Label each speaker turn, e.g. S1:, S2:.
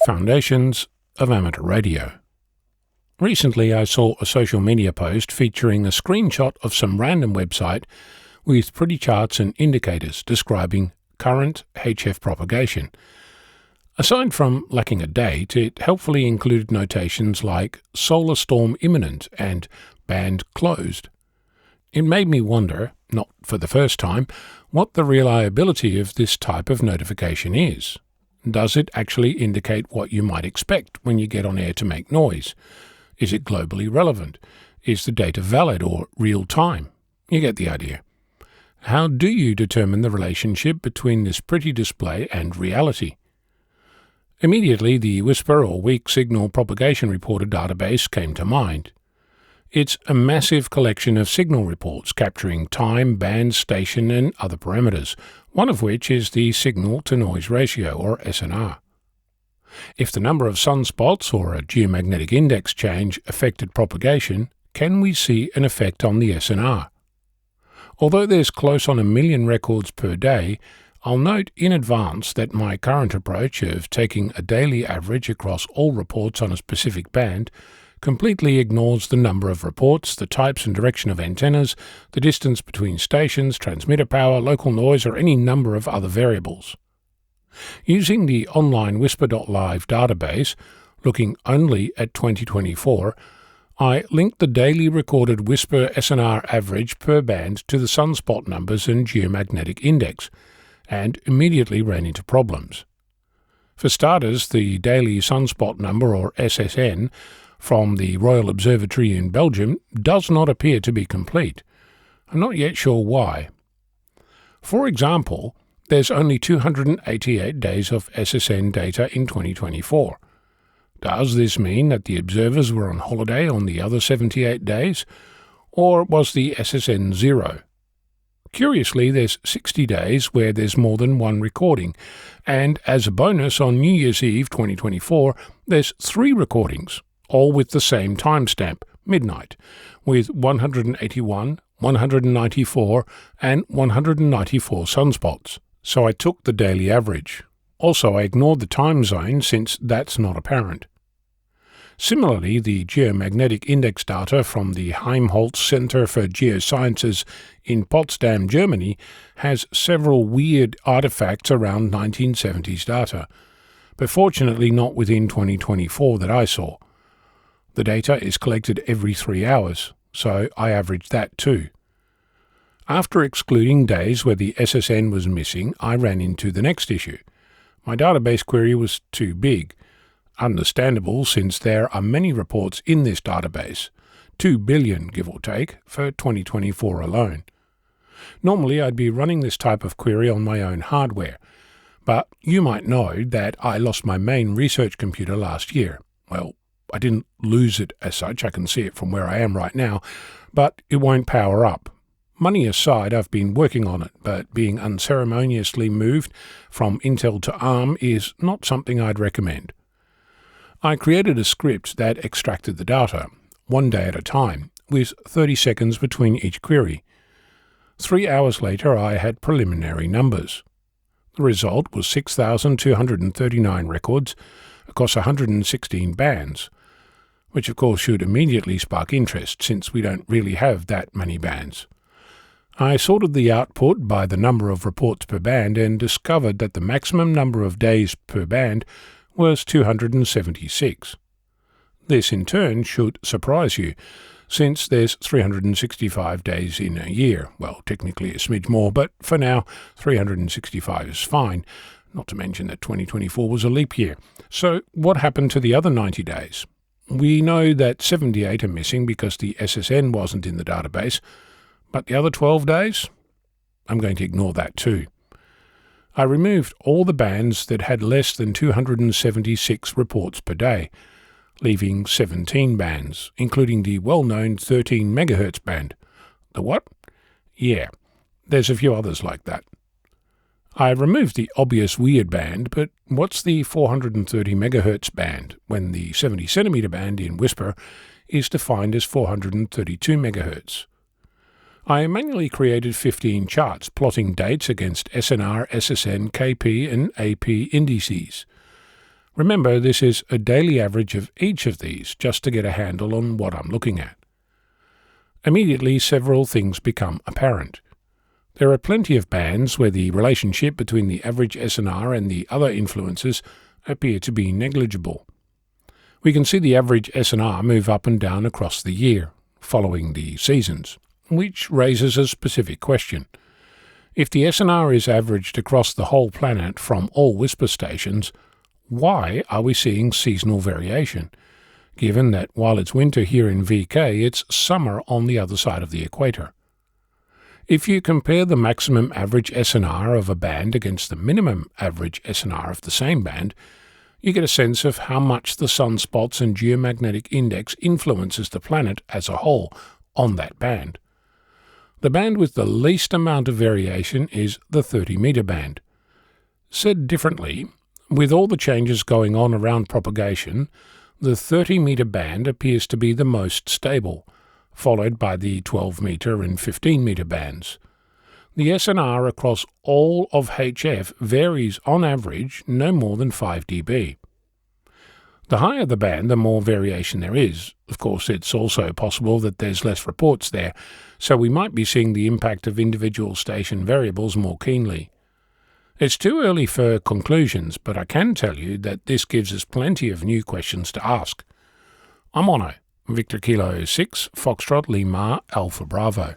S1: Foundations of Amateur Radio. Recently I saw a social media post featuring a screenshot of some random website with pretty charts and indicators describing current HF propagation. Aside from lacking a date, it helpfully included notations like solar storm imminent and band closed. It made me wonder, not for the first time, what the reliability of this type of notification is. Does it actually indicate what you might expect when you get on air to make noise? Is it globally relevant? Is the data valid or real-time? You get the idea. How do you determine the relationship between this pretty display and reality? Immediately, the WSPR or Weak Signal Propagation Reporter database came to mind. It's a massive collection of signal reports capturing time, band, station and other parameters, one of which is the signal-to-noise ratio, or SNR. If the number of sunspots or a geomagnetic index change affected propagation, can we see an effect on the SNR? Although there's close on 1 million records per day, I'll note in advance that my current approach of taking a daily average across all reports on a specific band completely ignores the number of reports, the types and direction of antennas, the distance between stations, transmitter power, local noise, or any number of other variables. Using the online wspr.live database, looking only at 2024, I linked the daily recorded WSPR SNR average per band to the sunspot numbers and geomagnetic index, and immediately ran into problems. For starters, the daily sunspot number, or SSN, from the Royal Observatory in Belgium does not appear to be complete. I'm not yet sure why. For example, there's only 288 days of SSN data in 2024. Does this mean that the observers were on holiday on the other 78 days, or was the SSN zero? Curiously, there's 60 days where there's more than one recording, and as a bonus on New Year's Eve 2024, there's 3 recordings, all with the same timestamp, midnight, with 181, 194 and 194 sunspots. So I took the daily average. Also, I ignored the time zone since that's not apparent. Similarly, the geomagnetic index data from the Helmholtz Center for Geosciences in Potsdam, Germany, has several weird artifacts around 1970s data, but fortunately not within 2024 that I saw. The data is collected every 3 hours, so I averaged that too. After excluding days where the SSN was missing, I ran into the next issue. My database query was too big. Understandable, since there are many reports in this database, 2 billion give or take, for 2024 alone. Normally I'd be running this type of query on my own hardware, but you might know that I lost my main research computer last year. Well, I didn't lose it as such, I can see it from where I am right now, but it won't power up. Money aside, I've been working on it, but being unceremoniously moved from Intel to ARM is not something I'd recommend. I created a script that extracted the data, 1 day at a time, with 30 seconds between each query. 3 hours later, I had preliminary numbers. The result was 6,239 records across 116 bands, which of course should immediately spark interest since we don't really have that many bands. I sorted the output by the number of reports per band and discovered that the maximum number of days per band was 276. This in turn should surprise you, since there's 365 days in a year. Well, technically a smidge more, but for now 365 is fine, not to mention that 2024 was a leap year. So what happened to the other 90 days? We know that 78 are missing because the SSN wasn't in the database, but the other 12 days? I'm going to ignore that too. I removed all the bands that had less than 276 reports per day, leaving 17 bands, including the well-known 13 MHz band. The what? Yeah, there's a few others like that. I removed the obvious weird band, but what's the 430 MHz band when the 70 cm band in WSPR is defined as 432 MHz? I manually created 15 charts plotting dates against SNR, SSN, KP and AP indices. Remember, this is a daily average of each of these, just to get a handle on what I'm looking at. Immediately, several things become apparent. There are plenty of bands where the relationship between the average SNR and the other influences appear to be negligible. We can see the average SNR move up and down across the year, following the seasons, which raises a specific question. If the SNR is averaged across the whole planet from all WSPR stations, why are we seeing seasonal variation, given that while it's winter here in VK, it's summer on the other side of the equator? If you compare the maximum average SNR of a band against the minimum average SNR of the same band, you get a sense of how much the sunspots and geomagnetic index influences the planet as a whole on that band. The band with the least amount of variation is the 30-meter band. Said differently, with all the changes going on around propagation, the 30-meter band appears to be the most stable, followed by the 12-meter and 15-meter bands. The SNR across all of HF varies on average no more than 5 dB. The higher the band, the more variation there is. Of course, it's also possible that there's less reports there, so we might be seeing the impact of individual station variables more keenly. It's too early for conclusions, but I can tell you that this gives us plenty of new questions to ask. I'm Ono, Victor Kilo 6, Foxtrot Lima Alpha Bravo.